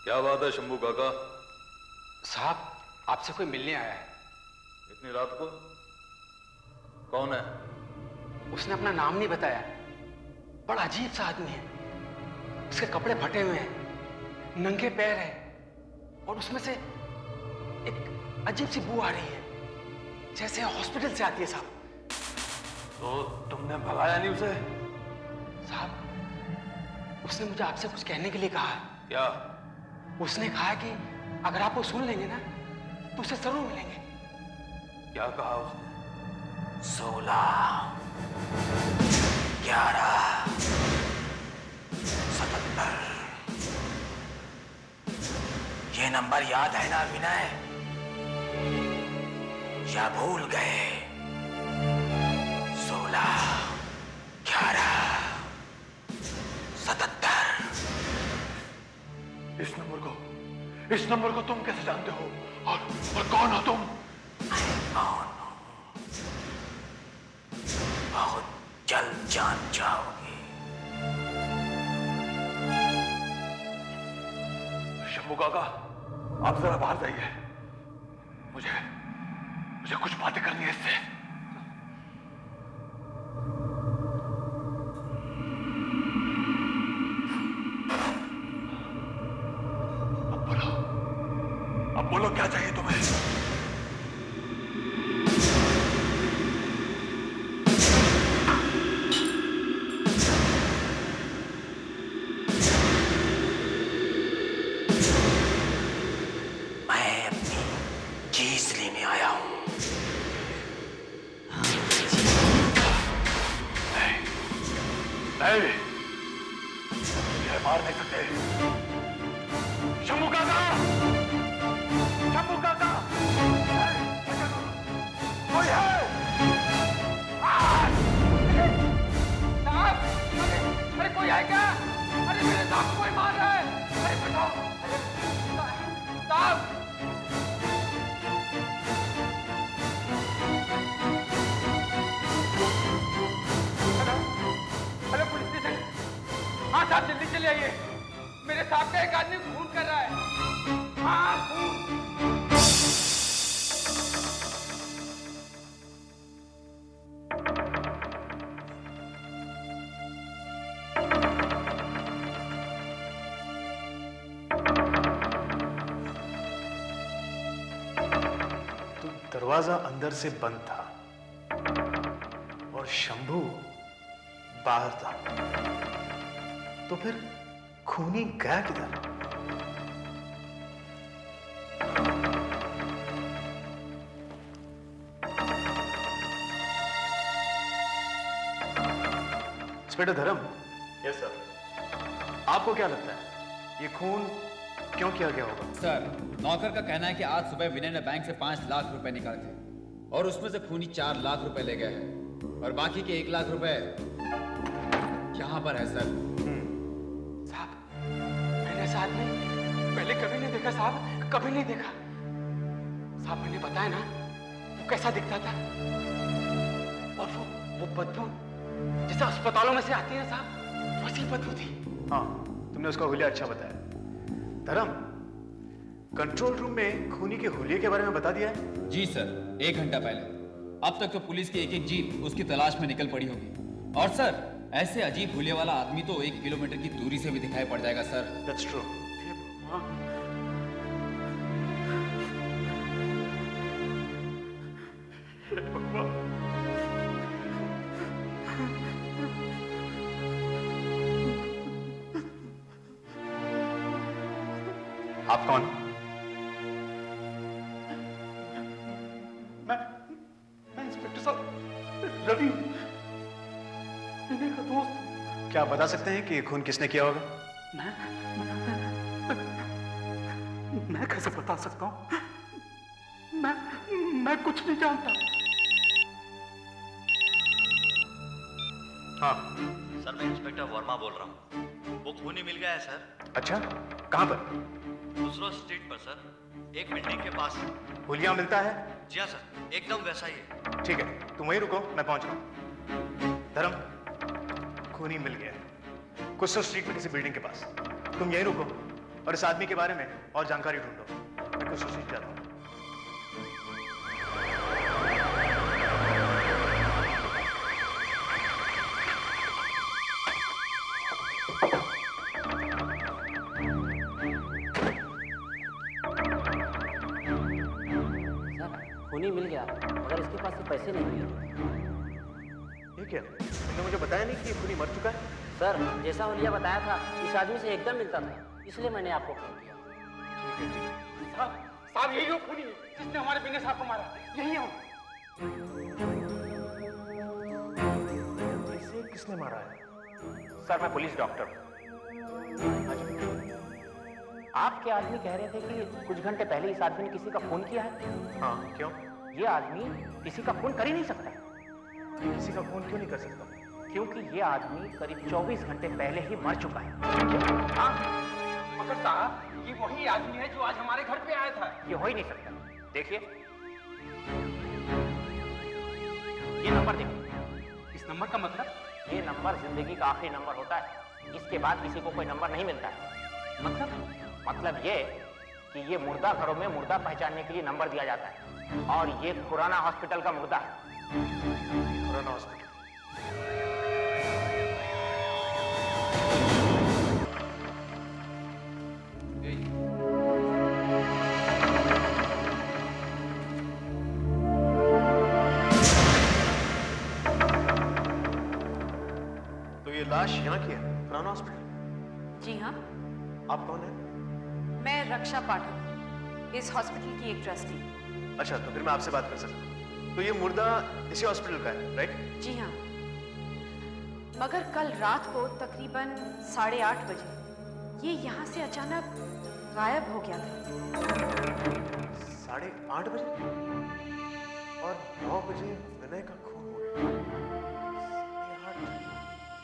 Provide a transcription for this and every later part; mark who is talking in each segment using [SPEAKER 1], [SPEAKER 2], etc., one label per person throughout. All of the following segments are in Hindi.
[SPEAKER 1] क्या बात है शंभू काका?
[SPEAKER 2] साहब, आपसे कोई मिलने आया है।
[SPEAKER 1] इतनी रात को? कौन है?
[SPEAKER 2] उसने अपना नाम नहीं बताया। बड़ा अजीब सा आदमी है। उसके कपड़े फटे हुए हैं, नंगे पैर है, और उसमें से एक अजीब सी बू आ रही है, जैसे हॉस्पिटल से आती है साहब।
[SPEAKER 1] तो तुमने भगाया नहीं उसे?
[SPEAKER 2] साहब, उसने मुझे आपसे कुछ कहने के लिए कहा है।
[SPEAKER 1] क्या?
[SPEAKER 2] उसने कहा कि अगर आप वो सुन लेंगे ना तो उसे जरूर मिलेंगे।
[SPEAKER 1] क्या कहा उसने?
[SPEAKER 3] 16, 11, 77। ये नंबर याद है ना विनय? या भूल गए? 16, 11, 77।
[SPEAKER 1] इस नंबर को तुम कैसे जानते हो? और कौन हो तुम?
[SPEAKER 3] कौन हूं? बहुत जल्द जान जाओगे।
[SPEAKER 1] शंभू काका, आप जरा बाहर जाइए। मुझे कुछ बातें करनी है इससे। अब बोलो क्या चाहिए तुम्हें?
[SPEAKER 3] मैं अपनी चीज लेने आया हूं।
[SPEAKER 1] नहीं, मुझे मार नहीं सकते। शंभू काका! शंभू काका! कोई है?
[SPEAKER 2] साहब, अरे कोई है क्या? अरे मेरे साहब को कोई मार रहा है। अरे बचाओ! अरे साहब! Hello police station. हाँ साहब, जल्दी चले आइए। मेरे साहब का एक आदमी खून कर रहा है। हाँ, खून।
[SPEAKER 4] तो दरवाजा अंदर से बंद था और शंभू बाहर था। तो फिर खूनी गया किधर? इंस्पेक्टर धर्म।
[SPEAKER 5] Yes sir.
[SPEAKER 4] आपको क्या लगता है ये खून क्यों किया गया होगा?
[SPEAKER 6] सर, नौकर का कहना है कि आज सुबह विनय ने बैंक से 5 लाख रुपए निकाले थे और उसमें से खूनी 4 लाख रुपए ले गए हैं और बाकी के 1 लाख रुपए यहाँ पर है सर।
[SPEAKER 2] साहब, मैंने ऐसा आदमी पहले कभी नहीं देखा साहब, कभी नहीं देखा। साहब, मैंने बताया ना वो कैसा दिखता था, और वो बदबू जैसे अस्पतालों में से आती है ना साहब, वैसी बदबू थी।
[SPEAKER 4] हाँ, तुमने उसका हुलिया अच्छा बताया। धर्म, कंट्रोल रूम में खूनी के हुलिये के बारे में बता दिया है?
[SPEAKER 6] जी सर, 1 घंटा पहले। अब तक तो पुलिस की एक जीप उसकी तलाश में निकल पड़ी होगी। और सर, ऐसे अजीब हुलिये वाला आदमी तो 1 किलोमीटर की दूरी से भी दिखाई पड़ जाएगा सर।
[SPEAKER 4] That's true. आप कौन?
[SPEAKER 1] मैं इंस्पेक्टर साहब रवि, विनय का दोस्त।
[SPEAKER 4] क्या आप बता सकते हैं कि ये खून किसने किया होगा?
[SPEAKER 1] मैं कैसे बता सकता हूँ? मैं कुछ नहीं जानता।
[SPEAKER 4] हाँ।
[SPEAKER 5] सर, मैं इंस्पेक्टर वर्मा बोल रहा हूँ। वो खूनी मिल गया है सर।
[SPEAKER 4] अच्छा, कहाँ पर?
[SPEAKER 5] दूसरा स्ट्रीट पर सर, एक बिल्डिंग के पास।
[SPEAKER 4] हुलिया मिलता है?
[SPEAKER 5] जी हाँ सर, एकदम वैसा ही है।
[SPEAKER 4] ठीक है, तुम वहीं रुको, मैं पहुंच रहा हूं। धर्म, खूनी मिल गया है। कुछ स्ट्रीट में किसी बिल्डिंग के पास। तुम यहीं रुको, और इस आदमी के बारे में और जानकारी ढूंढो। मैं कुछ सोच जाता हूँ।
[SPEAKER 7] खूनी मिल गया मगर इसके पास से पैसे नहीं मिले।
[SPEAKER 4] ये क्या? तुमने मुझे बताया नहीं कि ये खूनी मर चुका है?
[SPEAKER 7] सर जैसा हुलिया बताया था इस आदमी से एकदम मिलता था, इसलिए मैंने आपको फोन किया।
[SPEAKER 2] साहब साहब यही हो खूनी जिसने हमारे विनय साहब को मारा, यही हो।
[SPEAKER 4] इसे किसने मारा है?
[SPEAKER 7] सर मैं पुलिस डॉक्टर हूँ। आपके आदमी कह रहे थे कि कुछ घंटे पहले इस आदमी ने किसी का खून किया है।
[SPEAKER 4] हाँ, क्यों?
[SPEAKER 7] ये आदमी किसी का खून कर ही नहीं सकता।
[SPEAKER 4] ये किसी का खून क्यों नहीं कर सकता?
[SPEAKER 7] क्योंकि ये आदमी करीब 24 घंटे पहले ही मर चुका है।
[SPEAKER 2] हाँ मगर साहब ये वही आदमी है जो आज हमारे घर पे आया था।
[SPEAKER 7] ये हो ही नहीं सकता। देखिए ये नंबर देखिए।
[SPEAKER 2] इस नंबर का मतलब?
[SPEAKER 7] ये नंबर जिंदगी का आखिरी नंबर होता है, इसके बाद किसी को कोई नंबर नहीं मिलता है। मतलब ये कि ये मुर्दा घरों में मुर्दा पहचानने के लिए नंबर दिया जाता है, और ये खुराना हॉस्पिटल का मुर्दा है।
[SPEAKER 4] खुराना हॉस्पिटल। तो ये लाश यहाँ की है, खुराना हॉस्पिटल?
[SPEAKER 8] जी हाँ,
[SPEAKER 4] आप कौन है?
[SPEAKER 8] मैं रक्षा पाठक, इस हॉस्पिटल की एक ट्रस्टी।
[SPEAKER 4] अच्छा, तो फिर मैं आपसे बात कर सकता हूँ। तो ये मुर्दा इसी हॉस्पिटल का है, राइट?
[SPEAKER 8] जी हाँ, मगर कल रात को तकरीबन 8:30 बजे ये यहाँ से अचानक गायब हो गया था।
[SPEAKER 4] 8:30 बजे? और 9 बजे विनय का खून हो गया।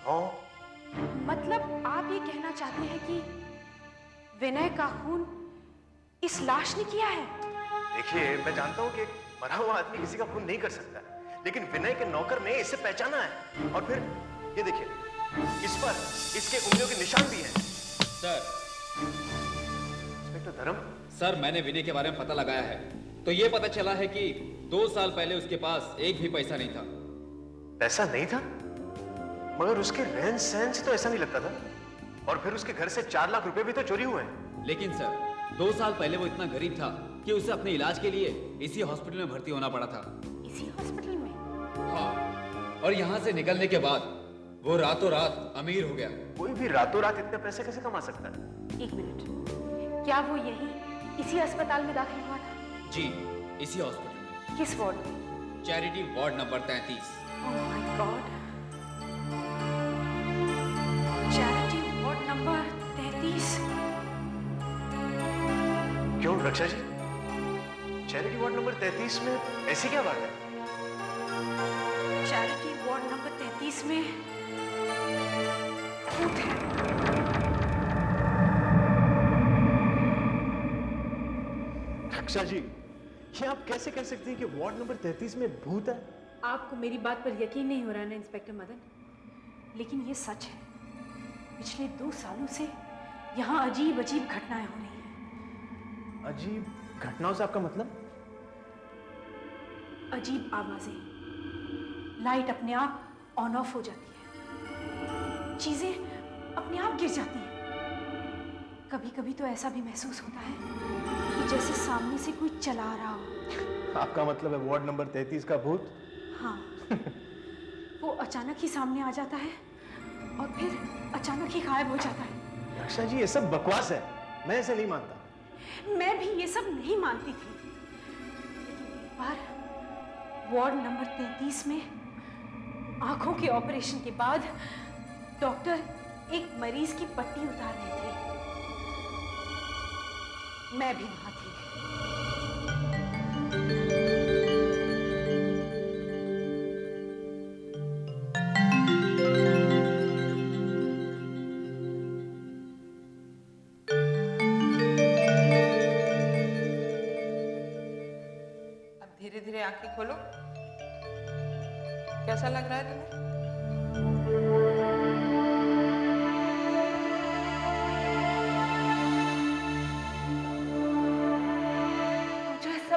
[SPEAKER 4] 9?
[SPEAKER 8] मतलब आप ये कहना चाहते हैं कि विनय का खून इस लाश ने किया है?
[SPEAKER 4] देखिए, मैं जानता हूँ कि एक मरा हुआ आदमी किसी का खून नहीं कर सकता, लेकिन विनय के नौकर ने इसे पहचाना है। और फिर ये देखिए, इस पर इसके उंगलियों के निशान भी हैं।
[SPEAKER 6] सर
[SPEAKER 4] इंस्पेक्टर धर्म,
[SPEAKER 6] सर मैंने विनय के बारे में पता लगाया है, तो ये पता चला है कि 2 साल पहले उसके पास एक भी पैसा नहीं था।
[SPEAKER 4] पैसा नहीं था? मगर उसके रहन सहन से तो ऐसा नहीं लगता था। और फिर उसके घर से 4 लाख रुपए भी तो चोरी हुए हैं।
[SPEAKER 6] लेकिन सर 2 साल पहले वो इतना गरीब था कि उसे अपने इलाज के लिए इसी हॉस्पिटल में भर्ती होना पड़ा था।
[SPEAKER 8] इसी हॉस्पिटल में?
[SPEAKER 6] हाँ, और यहाँ से निकलने के बाद वो रातों रात अमीर हो गया।
[SPEAKER 4] कोई भी रातों रात इतने पैसे कैसे कमा सकता है?
[SPEAKER 8] 1 मिनट, क्या वो यही इसी अस्पताल में दाखिल हुआ था?
[SPEAKER 6] जी, इसी हॉस्पिटल में।
[SPEAKER 8] किस वार्ड में?
[SPEAKER 6] Charity ward number 33।
[SPEAKER 8] Oh my God, charity ward number 33।
[SPEAKER 4] क्यों रक्षा जी, चैरिटी वार्ड नंबर 33 में ऐसी क्या बात है?
[SPEAKER 8] चैरिटी वार्ड नंबर 33 में भूत है।
[SPEAKER 4] रक्षा जी, ये आप कैसे कह सकते हैं कि वार्ड नंबर 33 में भूत है?
[SPEAKER 8] आपको मेरी बात पर यकीन नहीं हो रहा ना इंस्पेक्टर मदन, लेकिन ये सच है। पिछले 2 सालों से यहाँ अजीब अजीब घटनाएं हो रही हैं।
[SPEAKER 4] अजीब घटनाओं से आपका मतलब?
[SPEAKER 8] अजीब आवाजें, लाइट अपने आप ऑन ऑफ हो जाती है, चीजें अपने आप गिर जाती हैं। कभी कभी तो ऐसा भी महसूस होता है कि जैसे सामने से कोई चला रहा हो।
[SPEAKER 4] आपका मतलब है वार्ड नंबर 33 का भूत?
[SPEAKER 8] हाँ, वो अचानक ही सामने आ जाता है और फिर अचानक ही गायब हो जाता है।
[SPEAKER 4] रक्षा जी, ये सब बकवास है, मैं ऐसे नहीं मानता।
[SPEAKER 8] मैं भी ये सब नहीं मानती थी, लेकिन एक बार वार्ड नंबर 33 में आंखों के ऑपरेशन के बाद डॉक्टर एक मरीज की पट्टी उतार रहे थे। मैं भी वहां थी।
[SPEAKER 9] अब धीरे धीरे आंखें खोलो। कैसा लग रहा है तुम्हें?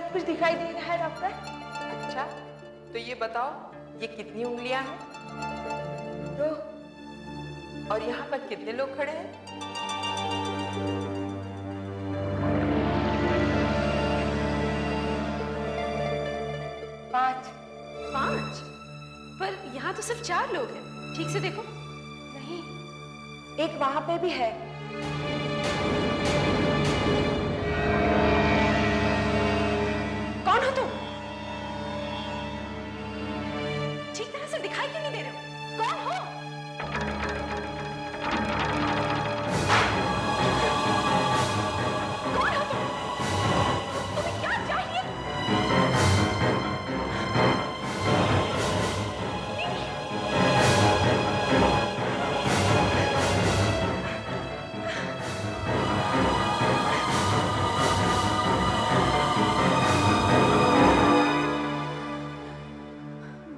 [SPEAKER 9] सब कुछ दिखाई दे रहा है डॉक्टर। अच्छा, तो ये बताओ ये कितनी उंगलियां हैं? तो और यहाँ पर कितने लोग खड़े हैं?
[SPEAKER 8] पांच। पांच? पर यहाँ तो सिर्फ 4 लोग हैं। ठीक से देखो। नहीं, एक वहां पे भी है। कौन हो तुम? ठीक तरह से दिखाई क्यों नहीं दे रहे हो? कौन हो? कौन हो तुम? तुम्हें क्या चाहिए?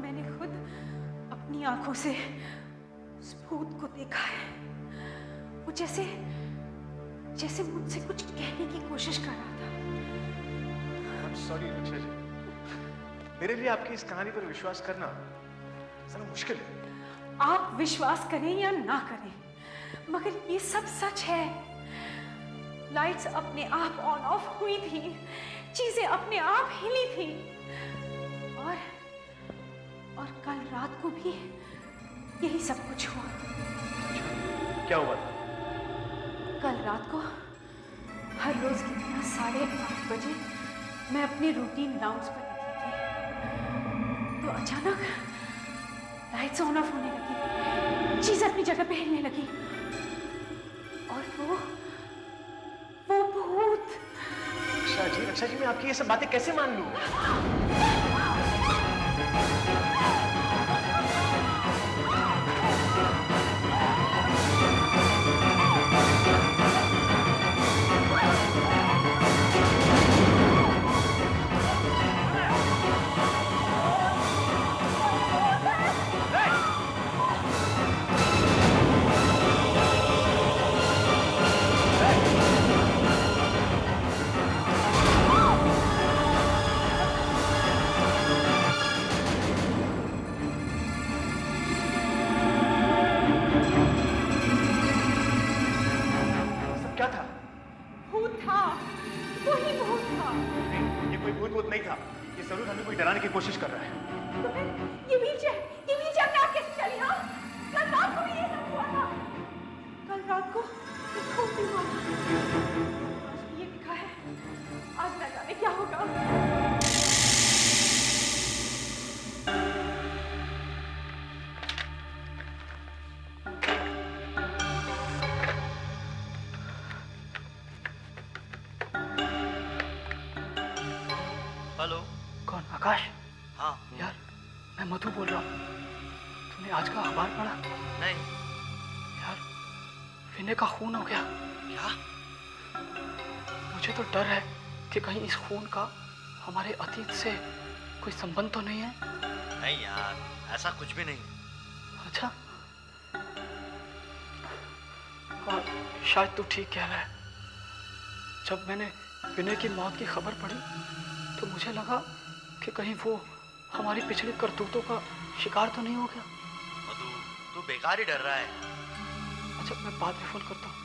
[SPEAKER 8] मैंने खुद अपनी आंखों से उस भूत को देखा है। वो जैसे जैसे मुझसे कुछ कहने की कोशिश कर रहा था।
[SPEAKER 4] सॉरी रक्षा जी, मेरे लिए आपकी इस कहानी पर विश्वास करना जरा मुश्किल है।
[SPEAKER 8] आप विश्वास करें या ना करें, मगर ये सब सच है। लाइट्स अपने आप ऑन ऑफ हुई थी, चीजें अपने आप हिली थी, और कल रात को भी यही सब कुछ हुआ।
[SPEAKER 4] क्या हुआ था?
[SPEAKER 8] कल रात को हर रोज की तरह 8:30 बजे मैं अपनी रूटीन राउंड्स पर निकली थी, तो अचानक लाइट्स ऑन ऑफ होने लगी, चीजें अपनी जगह पे हिलने लगी, और वो भूत।
[SPEAKER 4] रक्षा जी मैं आपकी ये सब बातें कैसे मान लूं? क्या था?
[SPEAKER 8] भूत था, वही भूत था।
[SPEAKER 4] नहीं, ये कोई भूत नहीं था। ये जरूर हमें कोई डराने की कोशिश कर रहा है।
[SPEAKER 8] तो फिर ये व्हीलचेयर में आप कैसे चली? हाँ, कल रात को भी ये सब हुआ था। कल रात को एक खून भी हुआ था। आज भी ये दिखा है, आज न जाने क्या होगा।
[SPEAKER 5] हेलो।
[SPEAKER 2] कौन? आकाश?
[SPEAKER 5] हाँ।
[SPEAKER 2] यार मैं मधु बोल रहा हूँ। तूने आज का अखबार पढ़ा?
[SPEAKER 5] नहीं।
[SPEAKER 2] यार विनय का खून हो गया।
[SPEAKER 5] क्या?
[SPEAKER 2] मुझे तो डर है कि कहीं इस खून का हमारे अतीत से कोई संबंध तो नहीं है।
[SPEAKER 5] नहीं यार, ऐसा कुछ भी नहीं।
[SPEAKER 2] अच्छा, हाँ शायद तू ठीक कह रहा है। जब मैंने विनय की मौत की खबर पढ़ी तो मुझे लगा कि कहीं वो हमारी पिछली करतूतों का शिकार तो नहीं हो गया।
[SPEAKER 5] मधु, तू बेकार ही डर रहा है।
[SPEAKER 2] अच्छा मैं बाद में फोन करता हूँ।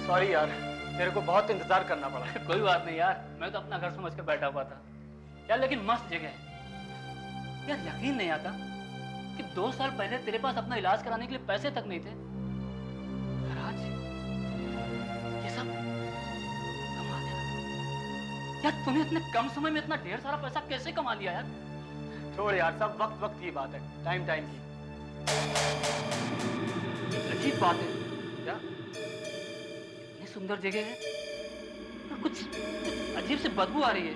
[SPEAKER 10] सॉरी यार, तेरे को बहुत इंतजार करना पड़ा।
[SPEAKER 11] कोई बात नहीं यार, मैं तो अपना घर समझ के बैठा हुआ था यार। लेकिन मस्त जगह है यार। यकीन नहीं आता कि 2 साल पहले तेरे पास अपना इलाज कराने के लिए पैसे तक नहीं थे, और आज ये सब कमा लिया यार। तूने इतने कम समय में इतना ढेर सारा पैसा कैसे कमा लिया यार?
[SPEAKER 10] छोड़ यार, सब वक्त वक्त की बात है, टाइम टाइम की।
[SPEAKER 11] अजीब बात है क्या? इतनी सुंदर जगह है और कुछ अजीब सी बदबू आ रही है,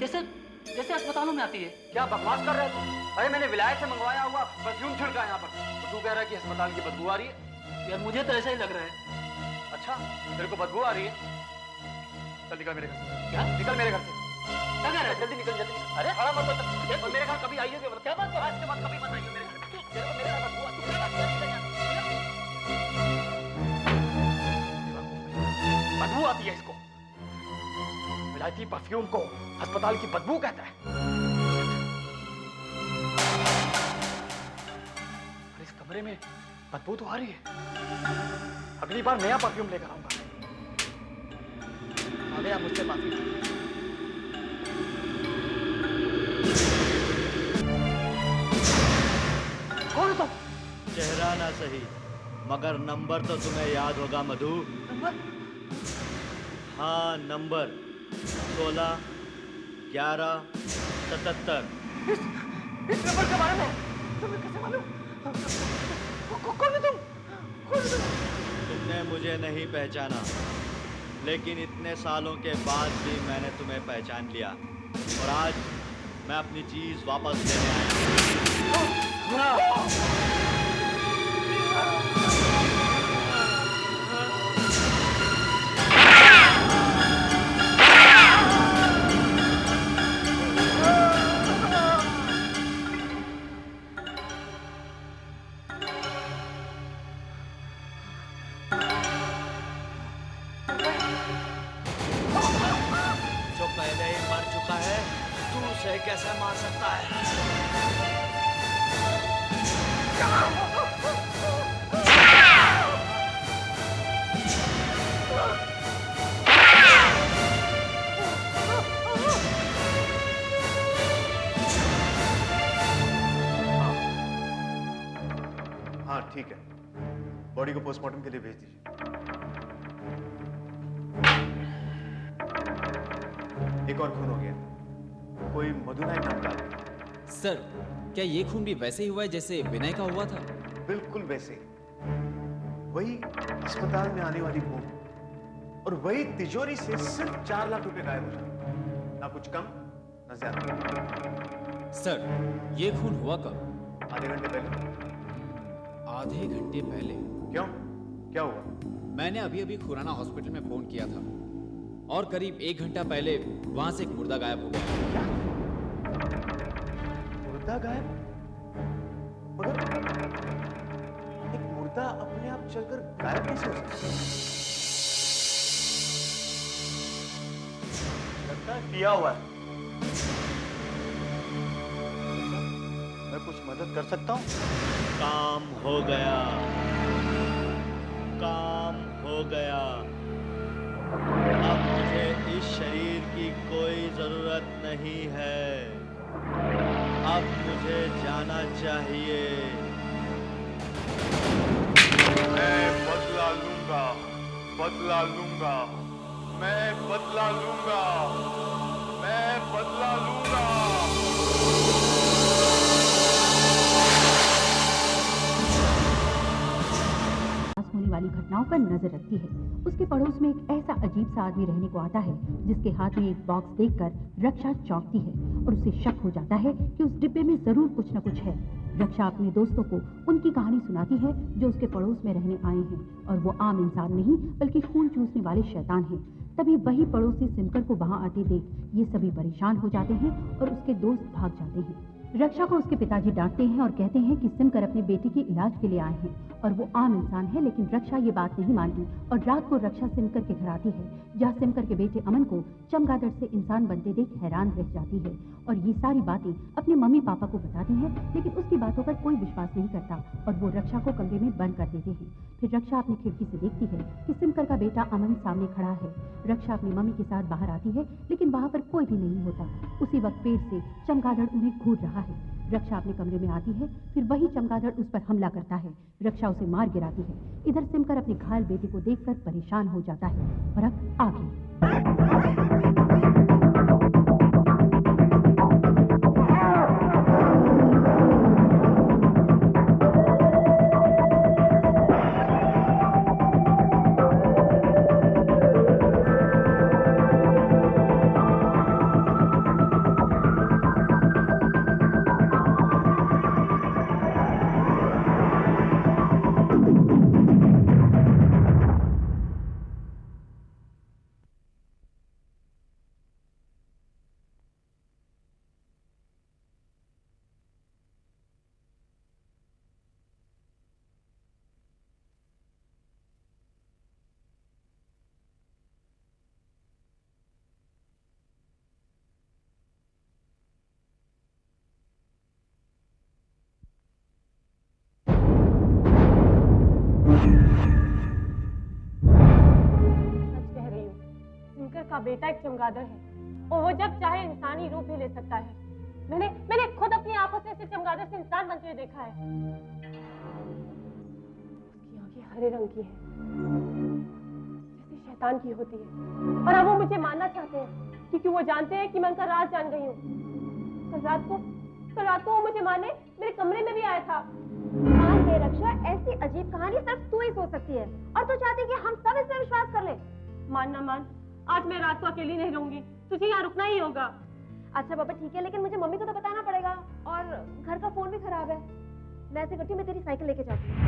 [SPEAKER 11] जैसे जैसे अस्पतालों में आती है।
[SPEAKER 10] क्या बकवास कर रहे हो तुम? अरे मैंने विलायत से मंगवाया हुआ परफ्यूम छिड़का यहाँ पर, तो तू कह रहा है कि अस्पताल की बदबू आ रही है?
[SPEAKER 11] यार मुझे तो ऐसा ही लग रहा है।
[SPEAKER 10] अच्छा, तेरे को बदबू आ रही है? चल निकल मेरे घर से।
[SPEAKER 11] क्या?
[SPEAKER 10] निकल मेरे घर से।
[SPEAKER 11] क्या कह रहा है?
[SPEAKER 10] जल्दी निकल, जल्दी निकल।
[SPEAKER 11] अरे
[SPEAKER 10] खड़ा मत हो, और मेरे घर कभी आइए क्या?
[SPEAKER 11] क्या बात?
[SPEAKER 10] आज के बाद कभी मत आइए मेरे घर। तेरे को मेरे घर बदबू आ- तू क्या बात कर रही है? बदबू
[SPEAKER 2] आती है इसको। विलायती परफ्यूम को अस्पताल की बदबू कहता है। और इस कमरे में बदबू तो आ रही है। अगली बार नया परफ्यूम लेकर आऊंगा। आ गया मुझसे माफी। कौन हो तुम?
[SPEAKER 5] चेहरा ना सही मगर नंबर तो तुम्हें याद होगा मधु।
[SPEAKER 2] नंबर?
[SPEAKER 5] हाँ नंबर 16 11 77।
[SPEAKER 2] इस नंबर के बारे में तुम्हें कैसे मालूम? कौन है तुम? कौन है तुम?
[SPEAKER 5] तुमने मुझे नहीं पहचाना लेकिन इतने सालों के बाद भी मैंने तुम्हें पहचान लिया और आज मैं अपनी चीज वापस लेने आया हूं। जो पहले ही मर चुका है तू उसे कैसे मार सकता है?
[SPEAKER 4] हाँ ठीक है, बॉडी को पोस्टमार्टम के लिए भेज दीजिए। एक और खून हो गया, कोई मधुनायक नाम का।
[SPEAKER 6] सर, क्या ये खून भी वैसे ही हुआ है जैसे विनय का हुआ था?
[SPEAKER 4] बिल्कुल वैसे, वही अस्पताल में आने वाली खून और वही तिजोरी से सिर्फ 4 लाख रुपए गायब हो जाए, ना कुछ कम ना ज्यादा।
[SPEAKER 6] सर, ये खून हुआ कब?
[SPEAKER 4] आधे घंटे पहले।
[SPEAKER 6] आधे घंटे पहले?
[SPEAKER 4] क्यों, क्या हुआ?
[SPEAKER 6] मैंने अभी अभी खुराना हॉस्पिटल में फोन किया था और करीब 1 घंटा पहले वहां से एक मुर्दा गायब हो गया।
[SPEAKER 4] क्या? मुर्दा गायब? मगर एक मुर्दा अपने आप चलकर गायब कैसे हो सकता है? लगता है पिया हुआ है। मैं कुछ मदद कर सकता हूँ?
[SPEAKER 5] काम हो गया, काम हो गया। अब मुझे इस शरीर की कोई जरूरत नहीं है। अब मुझे जाना चाहिए।
[SPEAKER 1] मैं बदला लूंगा, बदला लूंगा, मैं बदला लूंगा, मैं बदला लूंगा।
[SPEAKER 8] होने वाली घटनाओं पर नजर रखती है। उसके पड़ोस में एक ऐसा अजीब सा आदमी रहने को आता है जिसके हाथ में एक बॉक्स देखकर रक्षा चौंकती है और उसे शक हो जाता है कि उस डिब्बे में जरूर कुछ न कुछ है। रक्षा अपने दोस्तों को उनकी कहानी सुनाती है जो उसके पड़ोस में रहने आए हैं और वो आम इंसान नहीं बल्कि खून चूसने वाले शैतान हैं। तभी वही पड़ोसी सिमकर को वहां आते देख ये सभी परेशान हो जाते हैं और उसके दोस्त भाग जाते हैं। रक्षा को उसके पिताजी डांटते हैं और कहते हैं कि सिमकर अपने बेटे के इलाज के लिए आए हैं और वो आम इंसान है, लेकिन रक्षा ये बात नहीं मानती और रात को रक्षा सिमकर के घर आती है जहाँ सिमकर के बेटे अमन को चमगादड़ से इंसान बनते देख हैरान रह जाती है और ये सारी बातें अपने मम्मी पापा को बताती है, लेकिन उसकी बातों पर कोई विश्वास नहीं करता और वो रक्षा को कमरे में बंद कर देते हैं। फिर रक्षा अपनी खिड़की से देखती है कि सिमकर का बेटा अमन सामने खड़ा है। रक्षा अपनी मम्मी के साथ बाहर आती है लेकिन वहां पर कोई भी नहीं होता। उसी वक्त पेड़ से चमगादड़ उन्हें घूर रहा है। रक्षा अपने कमरे में आती है, फिर वही चमगादड़ उस पर हमला करता है। रक्षा उसे मार गिराती है। इधर सिमकर अपने घायल बेटे को देखकर परेशान हो जाता है। और अब आगे
[SPEAKER 12] कह रही हूँ, दिनकर का बेटा एक चमगादड़ है और वो जब चाहे इंसानी रूप भी ले सकता है। मैंने खुद अपनी आंखों से इसे चमगादड़ से इंसान बनते हुए देखा है। उसकी आंखें हरे रंग की है, जैसे शैतान की होती है, और अब वो मुझे मानना चाहते हैं क्योंकि वो जानते हैं कि मैं उनका राज जान गई हूँ। कल रात को वो मुझे मारने मेरे कमरे में भी आया था।
[SPEAKER 8] मान दे रक्षा, ऐसी अजीब कहानी सिर्फ तू ही सोच सकती है और तू चाहती है कि हम सब इसमें विश्वास कर ले।
[SPEAKER 12] मान ना मान, आज मैं रात को अकेली नहीं रहूंगी, तुझे यहाँ रुकना ही होगा।
[SPEAKER 8] अच्छा बाबा ठीक है, लेकिन मुझे मम्मी को तो बताना पड़ेगा और घर का फोन भी खराब है। मैं ऐसे करती हूँ, मैं तेरी साइकिल लेके जाती हूँ।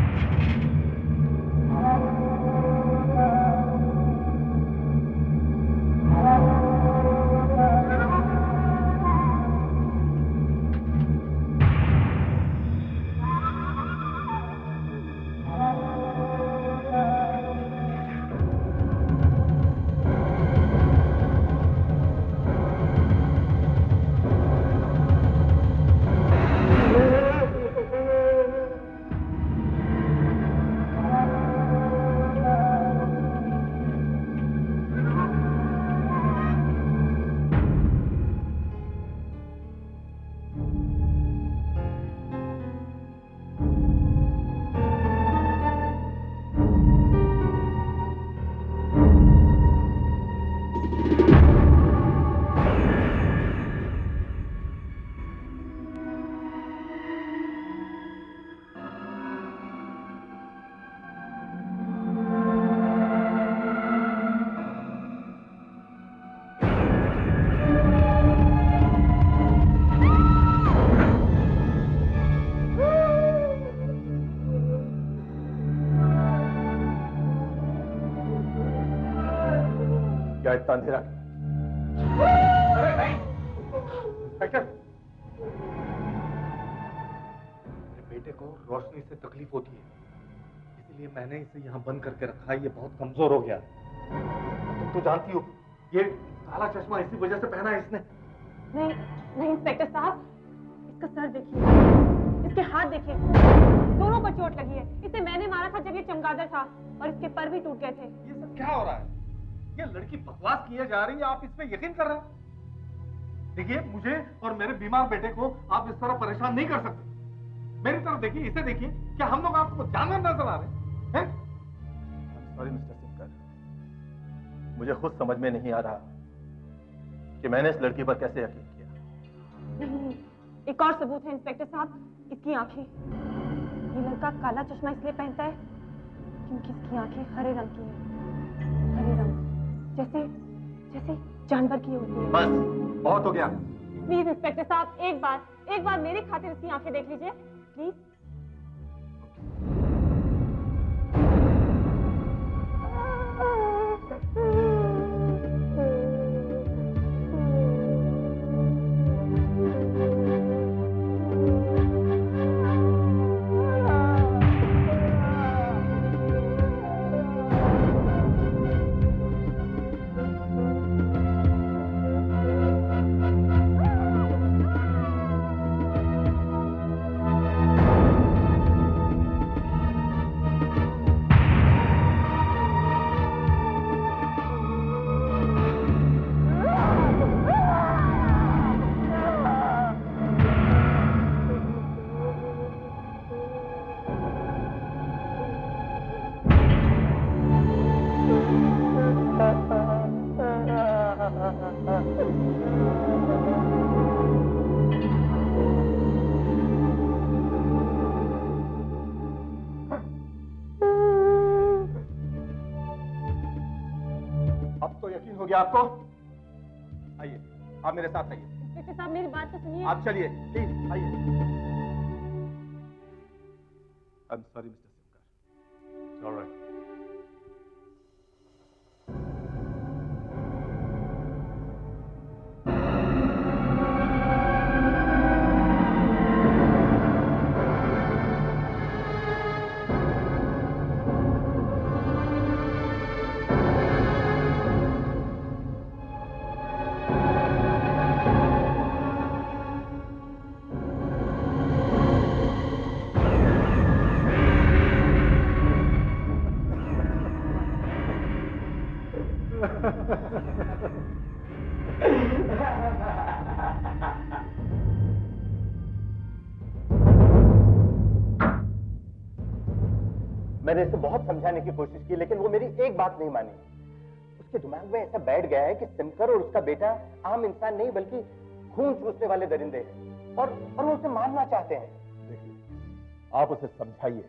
[SPEAKER 1] क्या इतना अंधेरा? अरे नहीं इंस्पेक्टर, मेरे बेटे को रोशनी से तकलीफ होती है, इसलिए मैंने इसे यहाँ बंद करके रखा है। ये बहुत कमजोर हो गया। तुम तो जानती हो ये काला चश्मा इसी वजह से पहना है इसने।
[SPEAKER 12] नहीं इंस्पेक्टर साहब, इसका सर देखिए, इसके हाथ देखिए, दोनों पर चोट लगी है। इसे मैंने मारा था जब ये चमगादड़ था और इसके पर भी टूट गए थे।
[SPEAKER 1] ये सब क्या हो रहा है? ये लड़की बकवास किए जा रही है, आप इस पे यकीन कर रहे हैं? देखिए, मुझे और मेरे बीमार बेटे को आप इस तरह परेशान नहीं कर सकते। मेरी तरफ देखिए, इसे देखिए, क्या हम लोग आपको जानवर नजर आ रहे हैं? सॉरी मिस्टर सिंकर, मुझे खुद समझ में नहीं आ रहा कि मैंने इस लड़की पर कैसे यकीन किया।
[SPEAKER 12] नहीं, एक और सबूत है इंस्पेक्टर साहब, इसकी आंखें। ये लड़का काला चश्मा इसलिए पहनता है क्योंकि इसकी आंखें हरे रंग की हैं। हरे रंग, जैसे जानवर की होती है।
[SPEAKER 1] बस बहुत हो गया।
[SPEAKER 12] प्लीज इंस्पेक्टर साहब, एक बार मेरी खातिर इसकी आंखें देख लीजिए प्लीज।
[SPEAKER 1] हो गया आपको? आइए, आप मेरे साथ आइए।
[SPEAKER 12] इंस्पेक्टर साहब मेरी बात तो सुनिए।
[SPEAKER 1] आप चलिए, प्लीज आइए। I am sorry mister sinker. Alright.
[SPEAKER 13] मैंने इसे बहुत समझाने की कोशिश की, लेकिन वो मेरी एक बात नहीं मानी। उसके दिमाग में ऐसा बैठ गया है कि सिमकर और उसका बेटा आम इंसान नहीं बल्कि खून चूसने वाले दरिंदे हैं, और वो उसे मारना चाहते हैं।
[SPEAKER 14] देखिए, आप उसे समझाइए।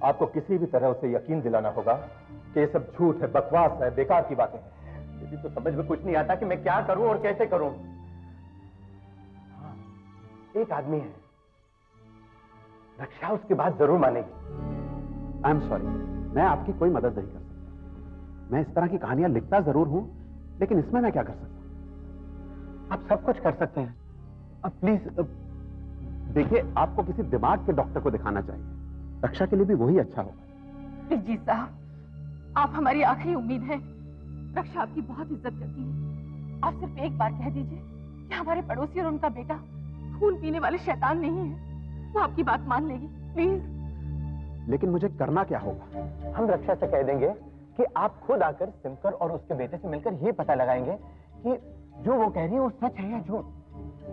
[SPEAKER 14] आपको किसी भी तरह उसे यकीन दिलाना होगा कि ये सब झूठ है, बकवास है, बेकार की बातें हैं।
[SPEAKER 13] मुझे तो समझ में कुछ नहीं आता कि मैं क्या करूं और कैसे करूं। हाँ, एक आदमी है, रक्षा उसकी बात जरूर मानेगी।
[SPEAKER 15] आई एम सॉरी, मैं आपकी कोई मदद नहीं कर सकता। मैं इस तरह की कहानियां लिखता जरूर हूं, लेकिन इसमें मैं क्या कर सकता?
[SPEAKER 13] आप सब कुछ कर सकते हैं।
[SPEAKER 15] अब प्लीज देखिए, आपको किसी दिमाग के डॉक्टर को दिखाना चाहिए। रक्षा के लिए भी वही अच्छा होगा।
[SPEAKER 12] प्लीज जी साहब, आप हमारी आखिरी उम्मीद हैं। रक्षा आपकी बहुत इज्जत करती है। आप सिर्फ एक बार कह दीजिए कि हमारे पड़ोसी और उनका बेटा खून पीने वाले शैतान नहीं है, वो आपकी बात मान लेगी। प्लीज।
[SPEAKER 15] लेकिन मुझे करना क्या होगा?
[SPEAKER 13] हम रक्षा से कह देंगे कि आप खुद आकर सिमकर और उसके बेटे से मिलकर ये पता लगाएंगे कि जो वो कह रही है वो सच है या झूठ,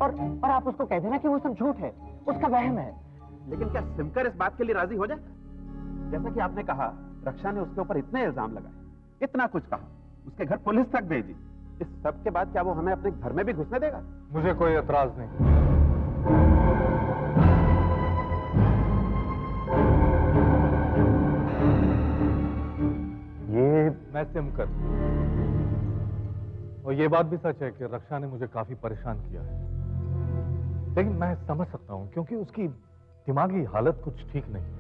[SPEAKER 13] और आप उसको कह देना कि वो सब झूठ है, उसका वहम है।
[SPEAKER 15] लेकिन क्या सिमकर इस बात के लिए राजी हो जाए? जैसा कि आपने कहा, रक्षा ने उसके ऊपर इतने इल्जाम लगाए, इतना कुछ कहा, उसके घर पुलिस तक भेजी। इस सब के बाद क्या वो हमें अपने घर में भी घुसने देगा?
[SPEAKER 1] मुझे कोई एतराज नहीं।
[SPEAKER 13] ये
[SPEAKER 1] मैं सिमकर, और ये बात भी सच है कि रक्षा ने मुझे काफी परेशान किया है, लेकिन मैं समझ सकता हूं क्योंकि उसकी दिमागी हालत कुछ ठीक नहीं है।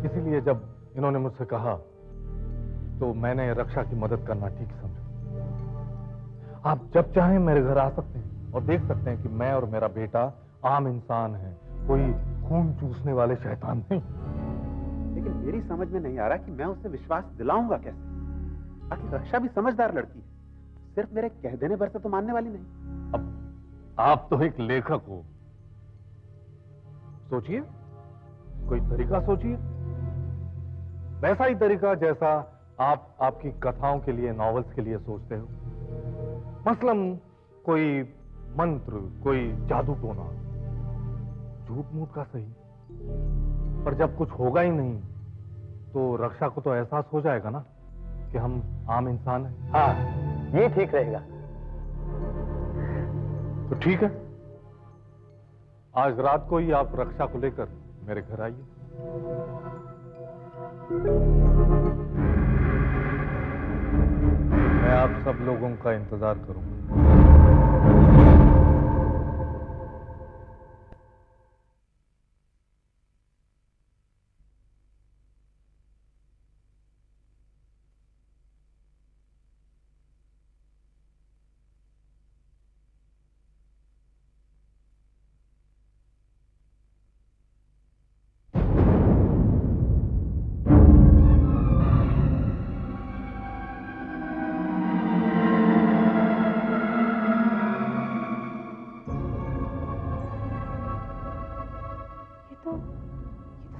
[SPEAKER 1] इसीलिए जब इन्होंने मुझसे कहा तो मैंने रक्षा की मदद करना ठीक समझा। आप जब चाहें मेरे घर आ सकते हैं और देख सकते हैं कि मैं और मेरा बेटा आम इंसान है, कोई खून चूसने वाले शैतान नहीं।
[SPEAKER 15] लेकिन मेरी समझ में नहीं आ रहा कि मैं उसे विश्वास दिलाऊंगा कैसे। आखिर रक्षा भी समझदार लड़की है, सिर्फ मेरे कह देने भर से तो मानने वाली नहीं।
[SPEAKER 1] अब आप तो एक लेखक हो, सोचिए, कोई तरीका सोचिए, वैसा ही तरीका जैसा आप आपकी कथाओं के लिए, नॉवेल्स के लिए सोचते हो। मसलन कोई मंत्र, कोई जादू टोना, झूठ मूठ का सही, पर जब कुछ होगा ही नहीं तो रक्षा को तो एहसास हो जाएगा ना कि हम आम इंसान हैं।
[SPEAKER 13] हाँ, ये ठीक रहेगा।
[SPEAKER 1] तो ठीक है, आज रात को ही आप रक्षा को लेकर मेरे घर आइए। मैं आप सब लोगों का इंतजार करूंगा।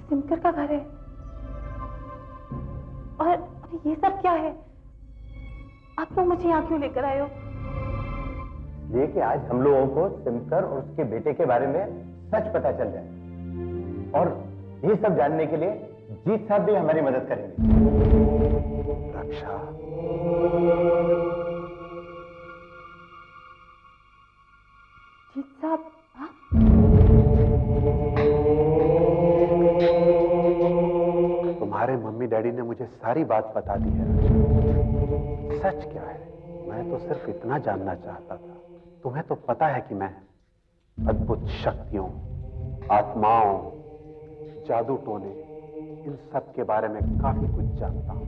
[SPEAKER 12] सिमकर का घर है, और ये सब क्या है? आप लोग मुझे यहाँ क्यों लेकर आए हो?
[SPEAKER 13] ये कि आज हम लोगों को सिमकर और उसके बेटे के बारे में सच पता चल जाए, और ये सब जानने के लिए जीत साहब भी हमारी मदद करेंगे।
[SPEAKER 15] रक्षा,
[SPEAKER 12] जीत साहब,
[SPEAKER 15] तुम्हारे मम्मी डैडी ने मुझे सारी बात बता दी है। सच क्या है मैं तो सिर्फ इतना जानना चाहता था। तुम्हें तो पता है कि मैं अद्भुत शक्तियों, आत्माओं, जादू टोने, इन सब के बारे में काफी कुछ जानता हूं।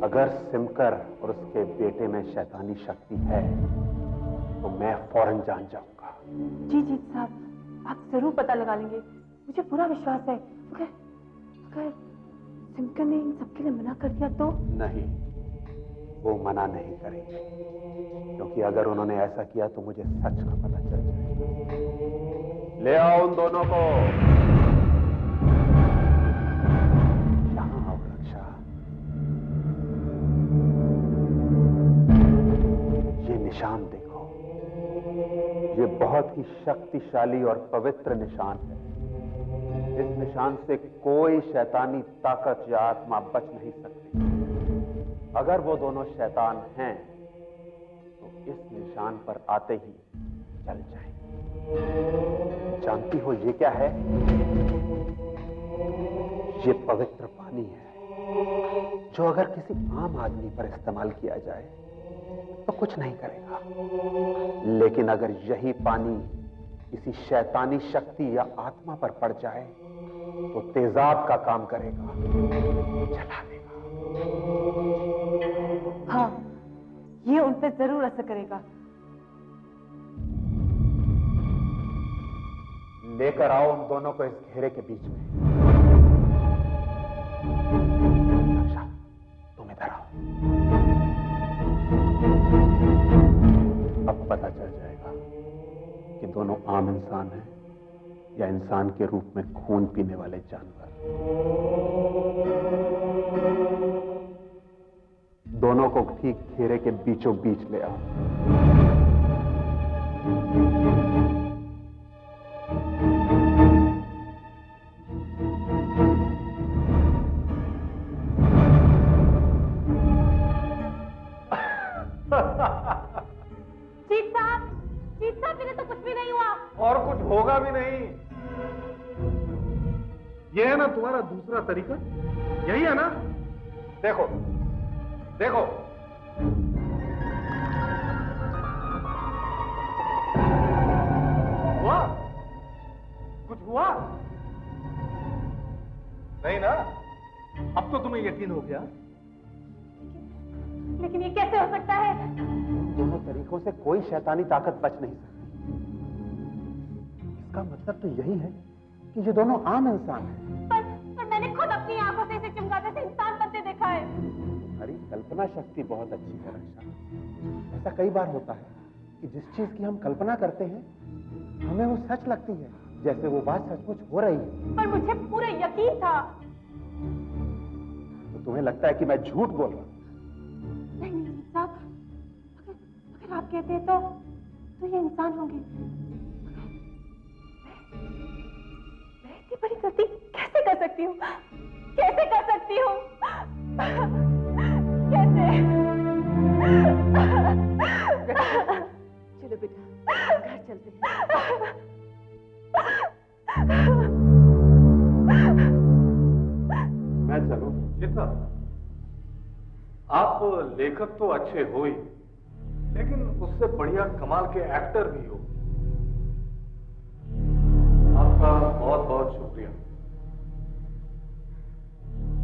[SPEAKER 15] अगर सिमकर और उसके बेटे में शैतानी शक्ति है तो मैं फौरन जान जाऊंगा।
[SPEAKER 12] जी जीत साहब, आप जरूर पता लगा लेंगे, मुझे पूरा विश्वास है। अगर सिमकर ने इन सबके लिए मना कर दिया तो?
[SPEAKER 15] नहीं, वो मना नहीं करेंगे, क्योंकि अगर उन्होंने ऐसा किया तो मुझे सच का पता चल जाएगा। ले आओ उन दोनों को। यहां आओ रक्षा। ये निशान देखो, ये बहुत ही शक्तिशाली और पवित्र निशान है। इस निशान से कोई शैतानी ताकत या आत्मा बच नहीं सकती। अगर वो दोनों शैतान हैं तो इस निशान पर आते ही जल जाएं। जानती हो ये क्या है? ये पवित्र पानी है जो अगर किसी आम आदमी पर इस्तेमाल किया जाए तो कुछ नहीं करेगा, लेकिन अगर यही पानी किसी शैतानी शक्ति या आत्मा पर पड़ जाए तो तेजाब का काम करेगा, जला देगा।
[SPEAKER 12] हाँ, ये उन पे जरूर असर करेगा।
[SPEAKER 15] लेकर आओ उन दोनों को इस घेरे के बीच में। रक्षा, तुम इधर आओ। अब पता चल जाएगा कि दोनों आम इंसान हैं या इंसान के रूप में खून पीने वाले जानवर। दोनों को ठीक घेरे के बीचों बीच ले आओ।
[SPEAKER 12] जीत साहब, मेरे तो कुछ भी नहीं हुआ।
[SPEAKER 1] और कुछ होगा भी नहीं। ये है ना तुम्हारा दूसरा तरीका? यही है ना? देखो देखो, हुआ? कुछ हुआ नहीं ना? अब तो तुम्हें यकीन हो गया।
[SPEAKER 12] लेकिन ये कैसे हो सकता है?
[SPEAKER 15] दोनों तरीकों से कोई शैतानी ताकत बच नहीं सकती। इसका मतलब तो यही है कि ये दोनों आम इंसान हैं।
[SPEAKER 12] पर मैंने खुद अपनी आंखों से इसे चिमगाते से इंसान बनते देखा है।
[SPEAKER 15] तुम्हारी कल्पना शक्ति बहुत अच्छी है रक्षा। ऐसा कई बार होता है कि जिस चीज की हम कल्पना करते हैं हमें वो सच लगती है, जैसे वो बात सचमुच हो रही है।
[SPEAKER 12] पर मुझे पूरा यकीन था।
[SPEAKER 15] तो तुम्हें लगता है कि मैं झूठ बोल रहा हूं?
[SPEAKER 12] नहीं साहब, अगर आप कहते हैं तो ये इंसान होंगे। मैं इतनी बड़ी गलती कैसे कर सकती हूँ? कैसे कर सकती हूँ? कैसे? चलो बेटा, घर चलते हैं।
[SPEAKER 15] मैं चलूं?
[SPEAKER 1] चित्रा, आप लेखक तो अच्छे हो ही, लेकिन उससे बढ़िया कमाल के एक्टर भी हो। आपका बहुत बहुत शुक्रिया।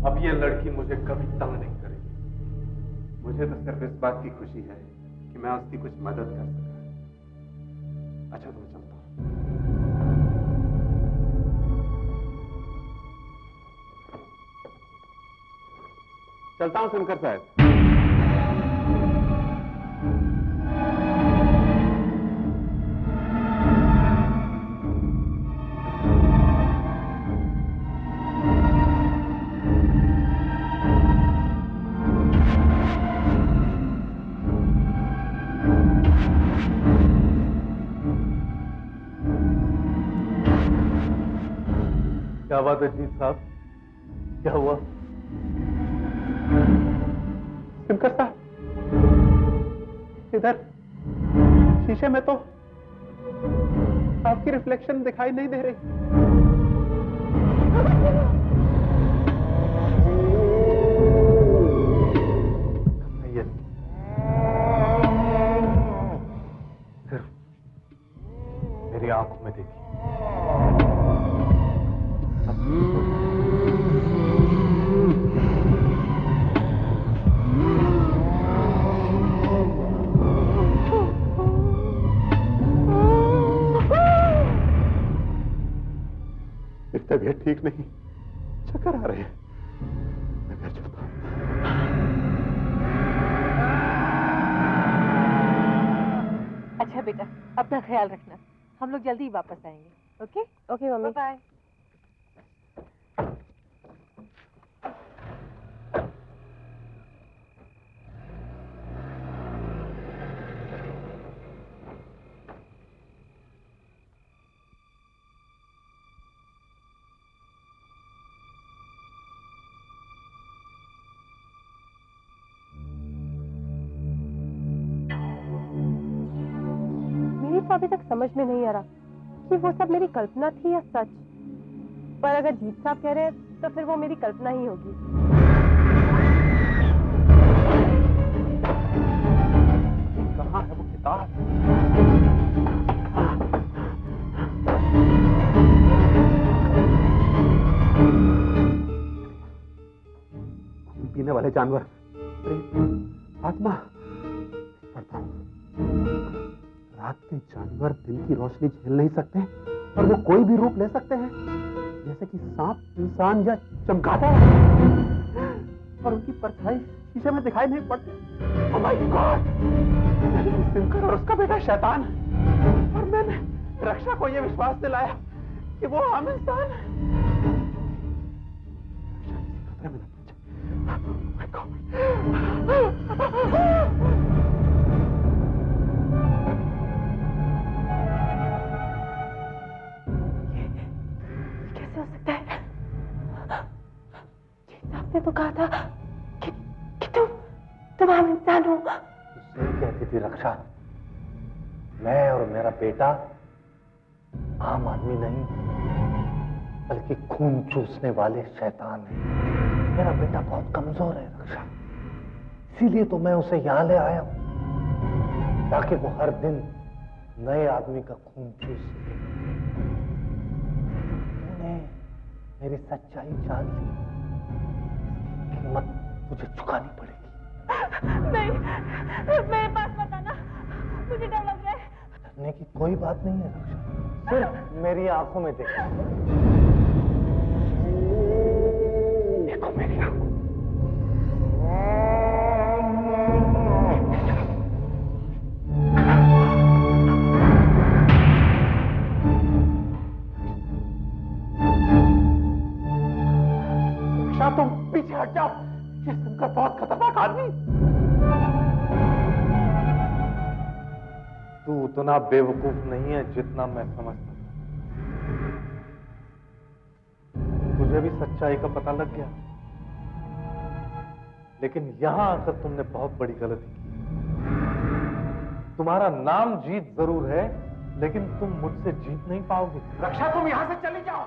[SPEAKER 1] अब ये लड़की मुझे कभी तंग नहीं करेगी।
[SPEAKER 15] मुझे तो सिर्फ इस बात की खुशी है कि मैं उसकी कुछ मदद कर सका। अच्छा, तो मैं चलता हूं। चलता हूं शंकर साहब।
[SPEAKER 1] क्या बात है जीत साहब? क्या हुआ?
[SPEAKER 15] शंकर साहब, इधर शीशे में तो आपकी रिफ्लेक्शन दिखाई नहीं दे रही।
[SPEAKER 1] सिर्फ मेरी आंखों में देखिए।
[SPEAKER 15] तबीयत ठीक नहीं, चक्कर आ रहे हैं। मैं घर चलता हूं।
[SPEAKER 12] अच्छा बेटा, अपना ख्याल रखना। हम लोग जल्दी ही वापस आएंगे। ओके? Okay mummy. बाय। अभी तक समझ में नहीं आ रहा कि वो सब मेरी कल्पना थी या सच। पर अगर जीत साहब कह रहे हैं तो फिर वो मेरी कल्पना ही होगी।
[SPEAKER 15] कहाँ है वो किताब? पीने वाले जानवर, प्रेत, आत्मा, पढ़ता हूं। रात के जानवर दिन की रोशनी झेल नहीं सकते और वो कोई भी रूप ले सकते हैं, जैसे कि सांप, इंसान या चमगादड़, और उनकी परछाई शीशे में दिखाई नहीं पड़ती। Oh my God! सिमकर और उसका बेटा शैतान, और मैंने रक्षा को यह विश्वास दिलाया कि वो आम इंसान है।
[SPEAKER 12] कैसे हो सकता है? आपने तो कहा था कि तुम आम इंसान हो।
[SPEAKER 13] सही कहती थी रक्षा। मैं और मेरा बेटा आम आदमी नहीं, बल्कि खून चूसने वाले शैतान हैं। मेरा बेटा बहुत कमजोर है रक्षा, इसीलिए तो मैं उसे यहां ले आया हूं, ताकि वो हर दिन नए आदमी का खून चूस सके। तूने मेरी सच्चाई जान ली, कीमत तुझे चुकानी पड़ेगी।
[SPEAKER 12] नहीं, मेरे पास मत आना, मुझे डर लग रहा है।
[SPEAKER 13] डरने की कोई बात नहीं है रक्षा, सिर्फ मेरी आंखों में देखो। देखो मेरी आंखों। रक्षा तुम पीछे हट जाओ, ये सुनकर बहुत खतरनाक आदमी।
[SPEAKER 1] तू उतना बेवकूफ नहीं है जितना मैं समझता था। तुझे भी सच्चाई का पता लग गया, लेकिन यहां आकर तुमने बहुत बड़ी गलती की। तुम्हारा नाम जीत जरूर है, लेकिन तुम मुझसे जीत नहीं पाओगे।
[SPEAKER 13] रक्षा तुम यहां से चली जाओ।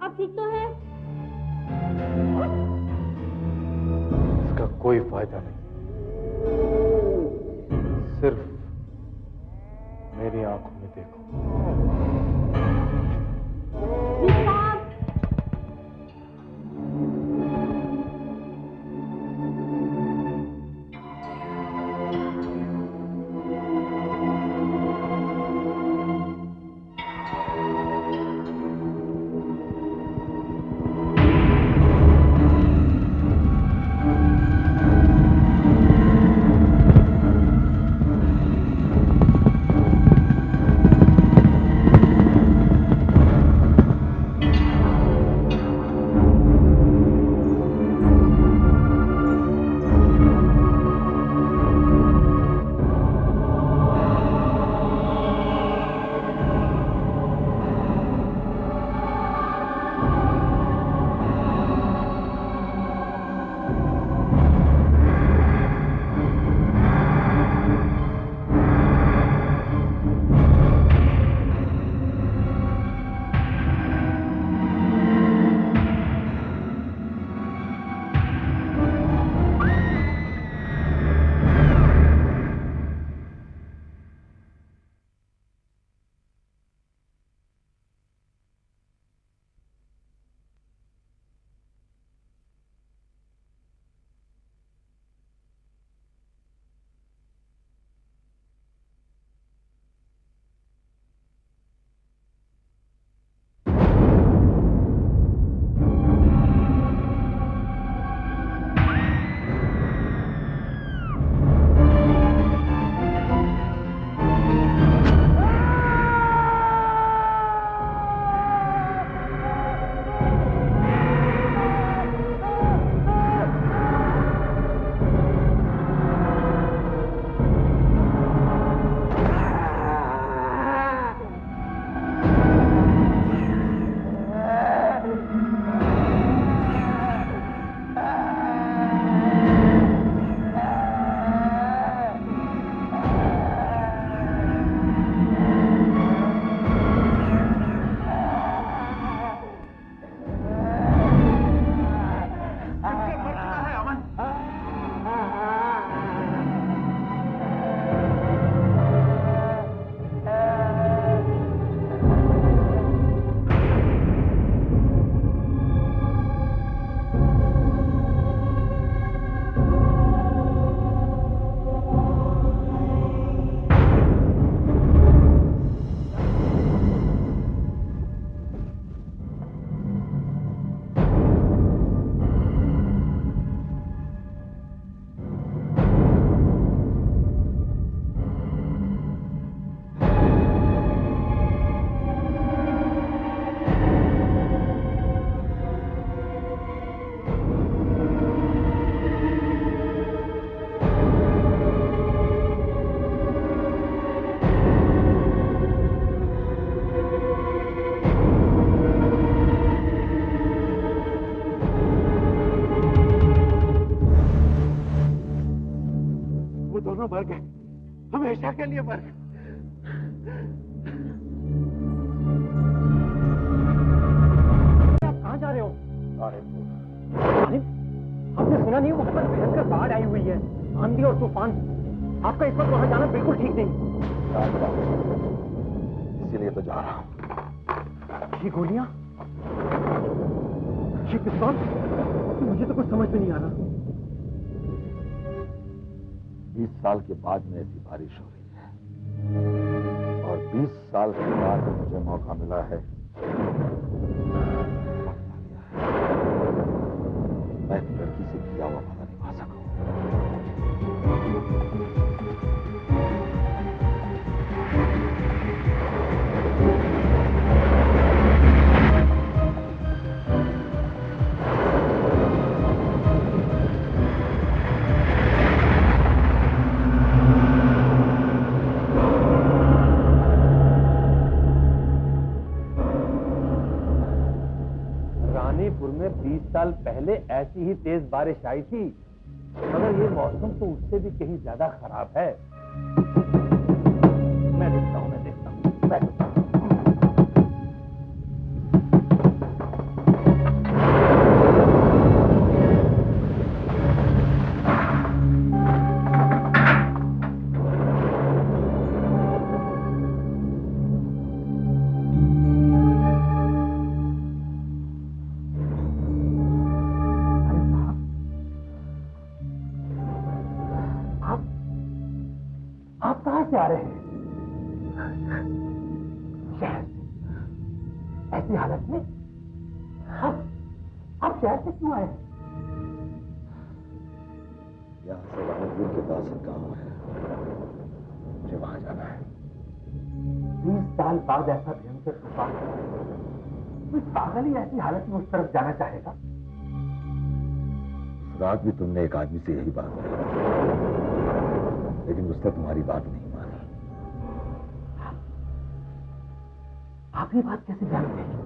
[SPEAKER 12] आप ठीक तो हैं?
[SPEAKER 1] इसका कोई फायदा नहीं, सिर्फ मेरी आंखों में देखो।
[SPEAKER 15] दोनों मर गए, हमेशा के लिए मर गए।
[SPEAKER 13] आप कहाँ जा रहे हो? आपने सुना नहीं, वहां पर भयंकर बाढ़ आई हुई है, आंधी और तूफान। आपका इस वक्त वहां जाना बिल्कुल ठीक नहीं।
[SPEAKER 14] इसीलिए तो जा रहा हूं।
[SPEAKER 13] ये गोलियां, ये पिस्तौल, मुझे तो कुछ समझ में नहीं आ रहा।
[SPEAKER 14] 20 साल के बाद में ऐसी बारिश हो रही है और 20 साल के बाद मुझे मौका मिला है। मैं एक लड़की से किया हुआ वादा निभा सकूं।
[SPEAKER 13] रानीपुर में 20 साल पहले ऐसी ही तेज बारिश आई थी, मगर ये मौसम तो उससे भी कहीं ज्यादा खराब है। मैं देखता हूं, मैं देखता हूं, मैं देखता हूं। आप कहां से आ रहे हैं? शहर से? ऐसी हालत में आप शहर से क्यों आए?
[SPEAKER 14] यहाँ से रानीपुर के पास एक गांव है, मुझे वहां जाना है।
[SPEAKER 13] 20 साल बाद ऐसा भयंकर तूफान, कोई पागल ही ऐसी हालत में उस तरफ जाना चाहेगा?
[SPEAKER 14] रात भी तुमने एक आदमी से यही बात कही, लेकिन उसने तुम्हारी बात नहीं मानी।
[SPEAKER 13] आप ये बात कैसे जानते हैं?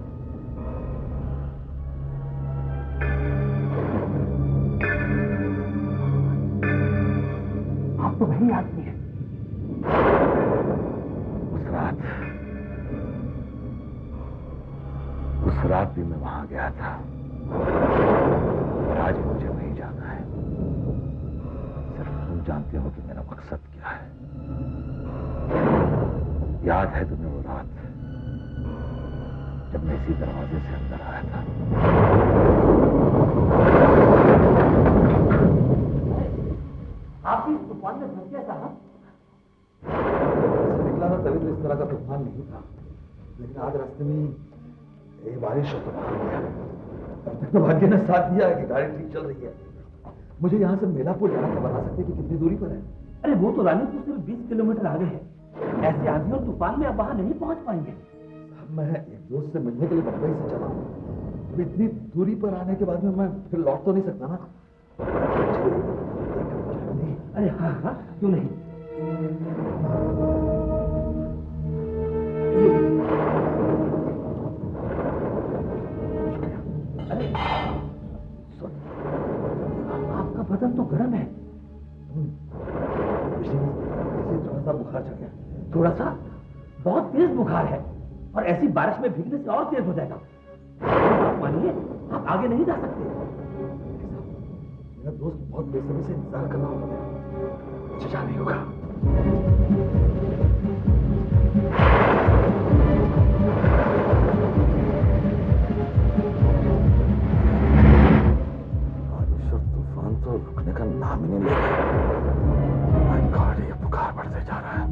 [SPEAKER 13] आप तो वही आदमी हैं।
[SPEAKER 14] उस रात भी मैं वहां गया था, और आज भी मुझे वहीं जाना है। सिर्फ तुम जानते हो कि मेरा मकसद क्या है। याद है तुम्हें वो रात जब मैं इसी दरवाजे से अंदर आया था?
[SPEAKER 13] आप भी इस तूफान में फंस गए साहब?
[SPEAKER 14] निकला था तभी तो इस तरह का तूफान नहीं था, लेकिन आज रास्ते में ये बारिश और तूफान गया। अब तक तो भाग्य ने साथ दिया है कि गाड़ी ठीक चल रही है। मुझे यहाँ से मेलापुर जाना, क्या बता सकते हैं कि कितनी दूरी पर है?
[SPEAKER 13] अरे वो तो रानीपुर से 20 किलोमीटर आगे है। ऐसे आंधी और तूफान में आप वहां नहीं पहुंच पाएंगे।
[SPEAKER 14] मैं एक दोस्त से मिलने के लिए बम्बई से चला हूँ। अब इतनी दूरी पर आने के बाद में मैं फिर लौट तो नहीं सकता ना।
[SPEAKER 13] अरे हाँ हाँ, क्यों नहीं। अरे आपका बदन तो गर्म है।
[SPEAKER 14] थोड़ा सा बुखार चढ़ गया।
[SPEAKER 13] थोड़ा सा? बहुत तेज बुखार है, और ऐसी बारिश में भीगने से और तेज हो जाएगा। आप मानिए, आप आगे नहीं जा सकते।
[SPEAKER 14] मेरा दोस्त बहुत बेसब्री से इंतजार कर रहा होगा, मुझे जाना ही होगा। बारिश और तूफान तो रुकने का नाम ही नहीं ले रहा। माय गॉड, ये बुखार बढ़ते जा रहा है।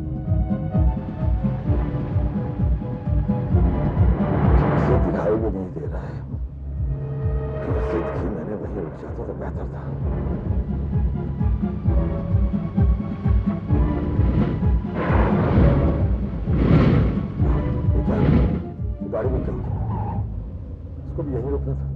[SPEAKER 14] दिखाई भी नहीं दे रहा है। मैंने वहीं रुक जाता तो बेहतर था। गाड़ी में चलती, उसको भी यहीं रुकना था।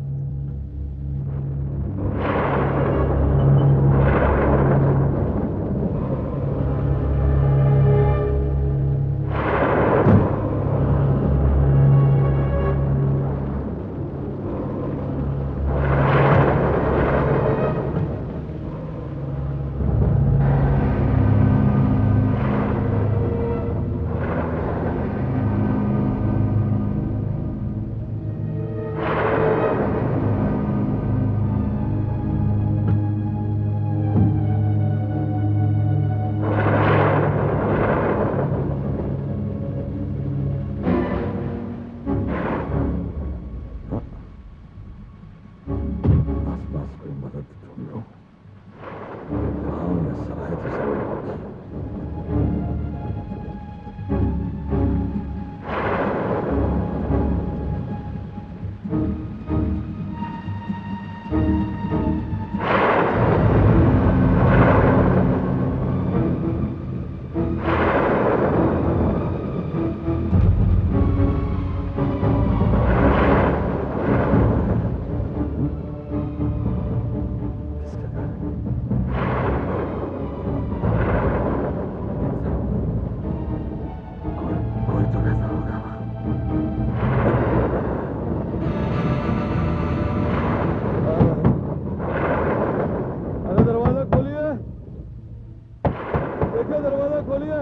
[SPEAKER 14] देखिए दरवाजा खोलिए,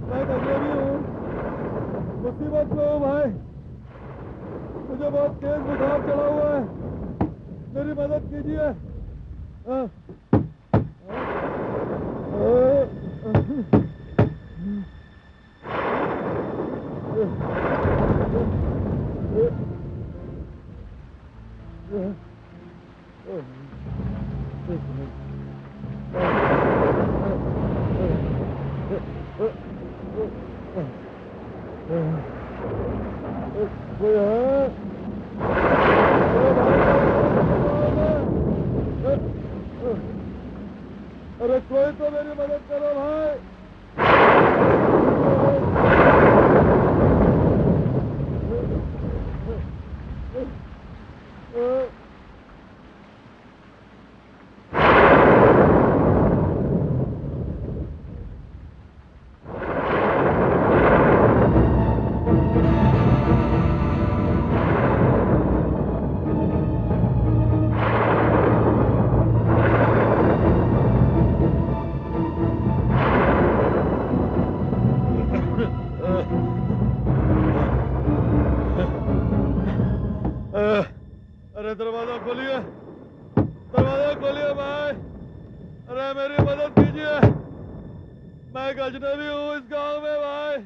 [SPEAKER 14] मैं अजनबी हूँ, मुसीबत में हूँ भाई, मुझे बहुत तेज बुखार चढ़ा हुआ है, मेरी मदद कीजिए। अरे कोई तो मेरी मदद करो भाई। अरे दरवाजा खोलिए, दरवाजा खोलिए भाई, अरे मेरी मदद कीजिए, मैं एक अजनबी हूँ इस गांव में भाई।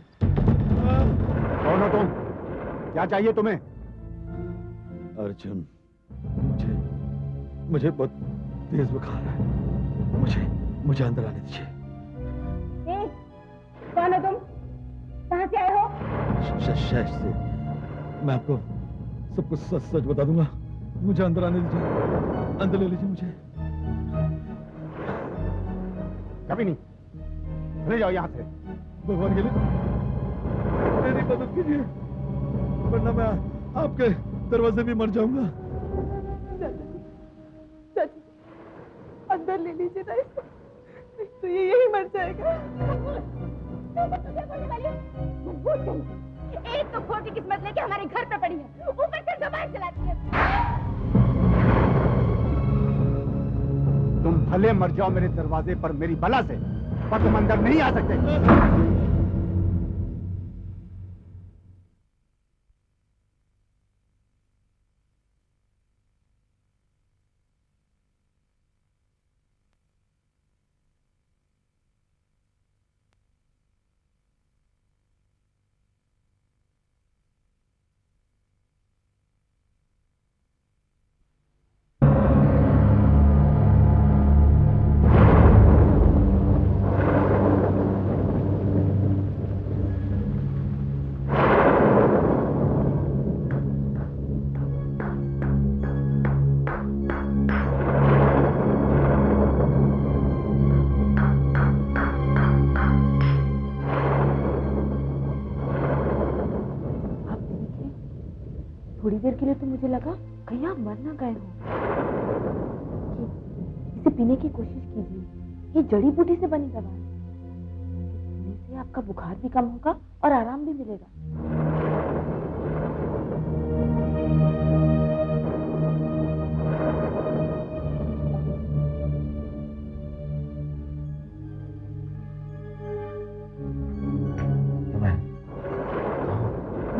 [SPEAKER 15] कौन हो तुम? क्या चाहिए तुम्हें?
[SPEAKER 14] अर्जुन, मुझे बहुत तेज बुखार है, मुझे अंदर आने दीजिए।
[SPEAKER 12] कौन हो तुम? कहाँ से आए हो?
[SPEAKER 14] शहर से। मैं आपको सब कुछ सच सच बता दूंगा, मुझे अंदर आने दीजिए, अंदर ले लीजिए मुझे।
[SPEAKER 15] कभी नहीं, चले जाओ यहाँ से।
[SPEAKER 14] भगवान के लिए मेरी मदद कीजिए, वरना मैं आपके दरवाजे भी मर जाऊंगा।
[SPEAKER 12] चाची, अंदर ले लीजिए ना इसको, तो ये यही मर जाएगा।
[SPEAKER 16] एक तो खोटी किस्मत लेके हमारे घर पे पड़ी है, ऊपर से जबान चलाती है।
[SPEAKER 15] तुम भले मर जाओ मेरे दरवाजे पर मेरी बला से, पर तुम अंदर नहीं आ सकते।
[SPEAKER 12] थोड़ी देर के लिए तो मुझे लगा कहीं आप मर ना गए हो। इसे पीने की कोशिश कीजिए, ये जड़ी बूटी से बनी दवा है, पीने से आपका बुखार भी कम होगा और आराम भी मिलेगा।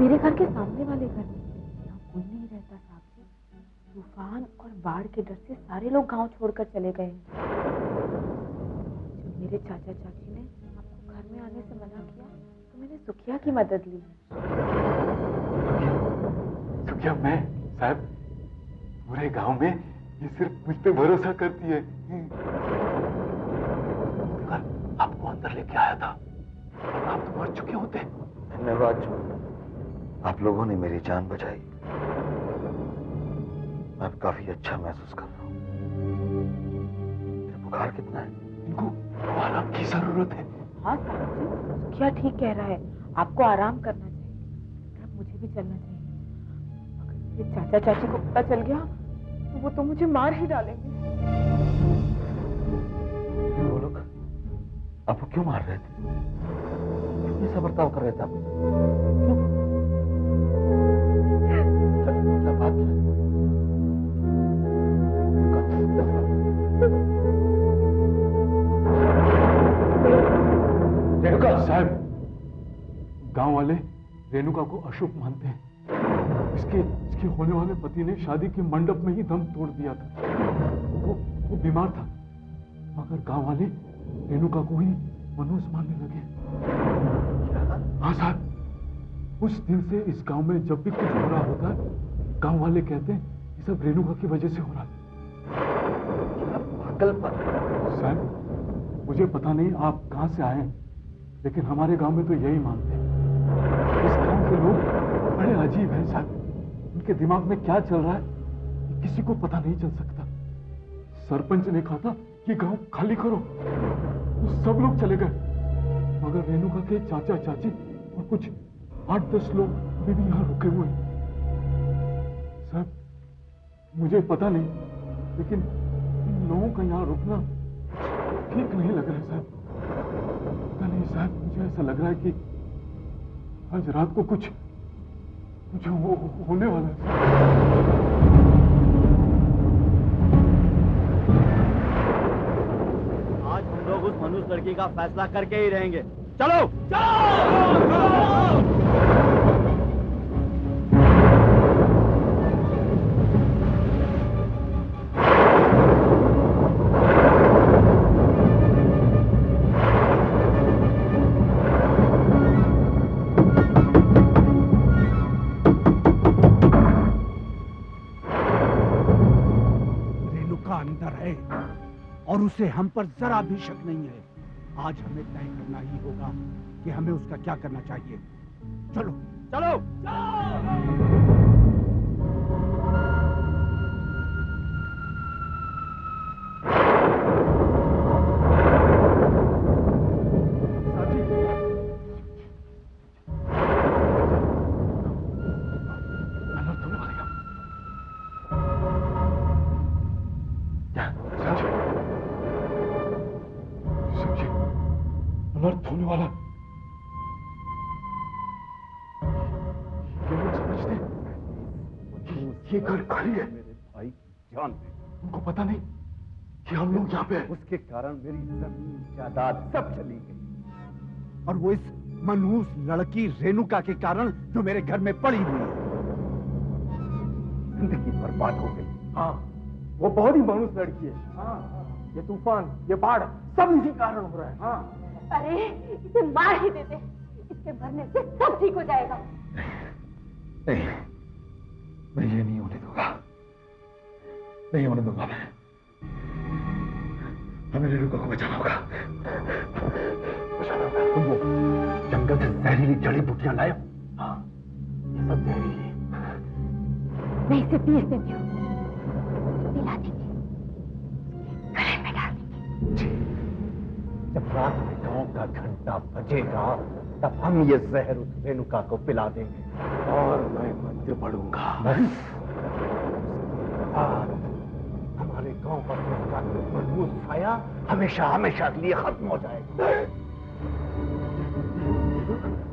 [SPEAKER 12] मेरे घर के सामने वाले घर में, यहाँ कोई नहीं रहता साहब जी। तूफान और बाढ़ के डर से सारे लोग गांव छोड़कर चले गए हैं। जब मेरे चाचा चाची ने आपको घर में आने से मना किया तो मैंने सुखिया की मदद ली।
[SPEAKER 17] सुखिया मैं साहब, पूरे गांव में ये सिर्फ मुझ पे भरोसा करती है। आपको अंदर लेके आया था, आप तो मर चुके होते।
[SPEAKER 14] धन्यवाद, आप लोगों ने मेरी जान बचाई। मैं अब काफी अच्छा महसूस कर रहा हूँ। बुखार कितना है?
[SPEAKER 17] इनको आराम की जरूरत है।
[SPEAKER 12] हाँ साहब जी, सुखिया ठीक कह रहा है, आपको आराम करना चाहिए। अब मुझे भी चलना चाहिए। अगर मेरे चाचा चाची को पता चल गया तो वो तो मुझे मार ही डालेंगे।
[SPEAKER 14] वो लोग आपको क्यों मार रहे थे? क्यों ऐसा बर्ताव कर रहे थे आप? क्या बात है?
[SPEAKER 17] गांव वाले रेणुका को अशुभ मानते हैं। इसके होने वाले पति ने शादी के मंडप में ही दम तोड़ दिया था। वो बीमार था, मगर गांव वाले रेणुका को ही मनहूस मानने लगे। हाँ साहब, उस दिन से इस गांव में जब भी कुछ हो रहा होता है, गांव वाले कहते हैं ये सब रेणुका की वजह से हो रहा है। साहब, मुझे पता नहीं आप कहां से आए हैं, लेकिन हमारे गांव में तो यही मानते हैं। इस गांव के लोग बड़े अजीब हैं साहब। उनके दिमाग में क्या चल रहा है किसी को पता नहीं चल सकता। सरपंच ने कहा था कि गांव खाली करो, तो सब लोग चले गए, मगर रेणुका के चाचा चाची और कुछ 8-10 लोग अभी भी यहाँ रुके हुए हैं। साहब, मुझे पता नहीं, लेकिन इन लोगों का यहाँ रुकना ठीक नहीं लग रहा है साहब। पता नहीं साहब, मुझे ऐसा लग रहा है कि आज रात को कुछ होने वाला है।
[SPEAKER 5] आज हम लोग उस मनुष्य लड़की का फैसला करके ही रहेंगे। चलो चलो।
[SPEAKER 18] और उसे हम पर जरा भी शक नहीं है। आज हमें तय करना ही होगा कि हमें उसका क्या करना चाहिए। चलो चलो, चलो!
[SPEAKER 17] अनर्थ होने वाला। ये लोग समझते ये घर खाली है।
[SPEAKER 18] मेरे भाई जान दे,
[SPEAKER 17] उनको पता नहीं कि हम लोग यहाँ पे हैं।
[SPEAKER 18] उसके कारण मेरी जमीन जायदाद सब चली गई, और वो इस मनहूस लड़की रेणुका के कारण जो मेरे घर में पड़ी हुई है। जिंदगी बर्बाद हो गई।
[SPEAKER 1] हाँ, वो बहुत ही मनहूस लड़की है। हाँ, ये तूफान, ये बाढ़ सब इसी कारण हो रहा है। हाँ।
[SPEAKER 16] अरे इसे मार ही देते, इसके मरने से सब ठीक हो जाएगा।
[SPEAKER 14] नहीं, मैं ये नहीं होने दूंगा, नहीं होने दूंगा मैं। हमें रेणुका को बचाना होगा, बचाना होगा।
[SPEAKER 18] तुम वो जंगल से जहरीली जड़ी बूटियां लाए हो?
[SPEAKER 14] हाँ, ये सब जहरीली।
[SPEAKER 16] मैं इसे पीस देती हूँ, पिला देंगे, गले में डाल देंगे।
[SPEAKER 18] जब रात में गांव का घंटा बजेगा तब हम ये जहर उस रेणुका को पिला देंगे और मैं मंत्र पढ़ूंगा। बस हमारे गांव पर उसका मनहूस छाया हमेशा हमेशा के लिए खत्म हो जाएगा।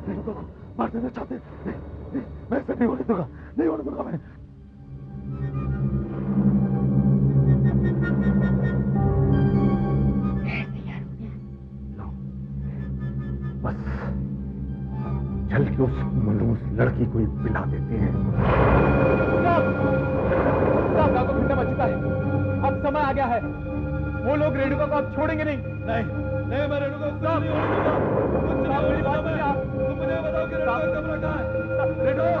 [SPEAKER 14] रेणुका को मार देना चाहते नहीं, मैं ऐसा नहीं होने दूंगा, नहीं होने दूंगा मैं।
[SPEAKER 18] बस चल के उस मनहूस लड़की को ही पिला देते हैं।
[SPEAKER 1] साहब, घंटा बज चुका है, अब समय आ गया है। वो लोग रेणुका को अब छोड़ेंगे नहीं। नहीं, मैं रेणुका को नहीं होने दूंगा। कुछ मेरी बात सुनिए आप। तुम मुझे बताओ कि रेणुका का कमरा कहाँ है? रेणुका का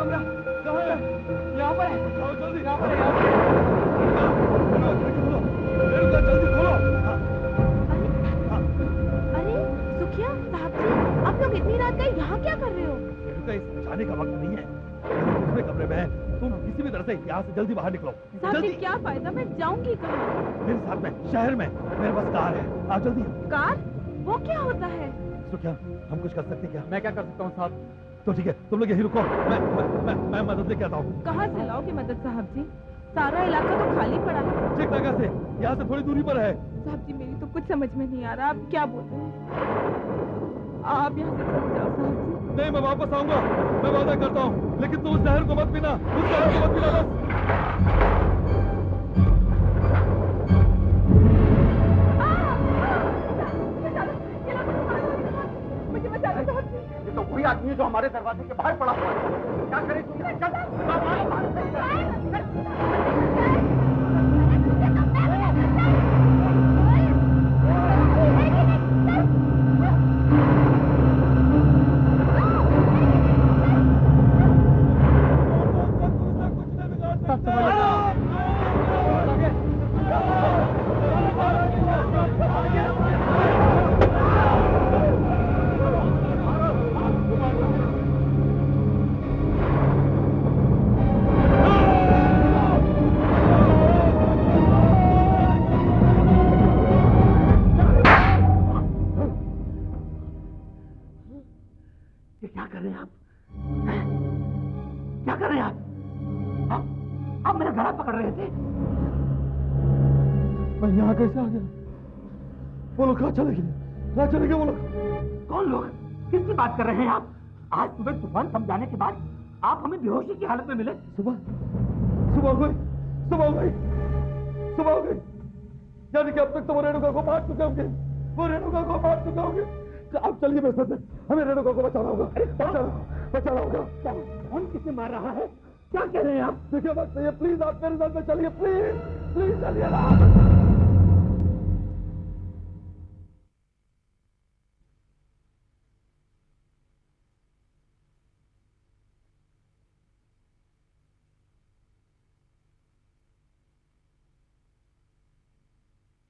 [SPEAKER 1] कमरा कहाँ है? यहाँ पर है। आओ जल्दी, यहाँ पर है, यहाँ पर। रेणुका जल्दी खोलो।
[SPEAKER 12] अरे सुखिया साहब जी, आप लोग इतनी रात गए यहाँ क्या कर रहे हो?
[SPEAKER 14] रेणुका इस जाने का वक्त नहीं है, दूसरे कमरे में है। तुम किसी भी तरह से यहाँ से जल्दी बाहर निकलो।
[SPEAKER 12] साहब जी क्या फायदा, मैं जाऊंगी कहाँ?
[SPEAKER 14] मेरे साथ में शहर में मेरे पास कार है, आप जल्दी।
[SPEAKER 12] कार? वो क्या होता है?
[SPEAKER 14] सुखिया, हम कुछ कर सकते हैं क्या?
[SPEAKER 1] मैं क्या कर सकता हूँ साहब?
[SPEAKER 14] तो ठीक है, तुम लोग यही रुको, मैं मदद लेके आता हूँ।
[SPEAKER 12] कहाँ से लाओगे मदद साहब जी? सारा इलाका तो खाली पड़ा है।
[SPEAKER 14] ठीक जगह से, यहाँ से थोड़ी दूरी पर है।
[SPEAKER 12] साहब जी मेरी तो कुछ समझ में नहीं आ रहा, आप क्या बोल रहे हैं? आप यहाँ से चले जाओ साहब जी।
[SPEAKER 14] नहीं, मैं वापस आऊंगा, मैं वादा करता हूँ, लेकिन तुम उस जहर को मत पीना, उस जहर को मत पीना बस।
[SPEAKER 16] मुझे बचा लो साहब जी।
[SPEAKER 1] ये तो वही
[SPEAKER 18] आदमी है जो हमारे दरवाजे के बाहर पड़ा हुआ है। क्या करें तुमने? ये क्या कर रहे हैं आप? हैं? क्या कर रहे हैं आप मेरा गला पकड़ रहे थे।
[SPEAKER 14] मैं यहाँ कैसे आ गया? वो लोग कहाँ चले गए? कहाँ चले गए वो लोग?
[SPEAKER 18] कौन लोग? किसकी बात कर रहे हैं आप? आज सुबह तूफान समझाने के बाद आप हमें बेहोशी की हालत में मिले।
[SPEAKER 14] सुबह हो गई। यानी कि अब तक तो वो रेणुका को मार चुके होंगे। अब चलिए मेरे साथ, हमें रेणुका को बचाना होगा। बचाना होगा।
[SPEAKER 18] कौन किसे मार रहा है? क्या कह रहे हैं आप?
[SPEAKER 14] देखिए बात सही है, प्लीज आप मेरे साथ में चलिए, प्लीज चलिए।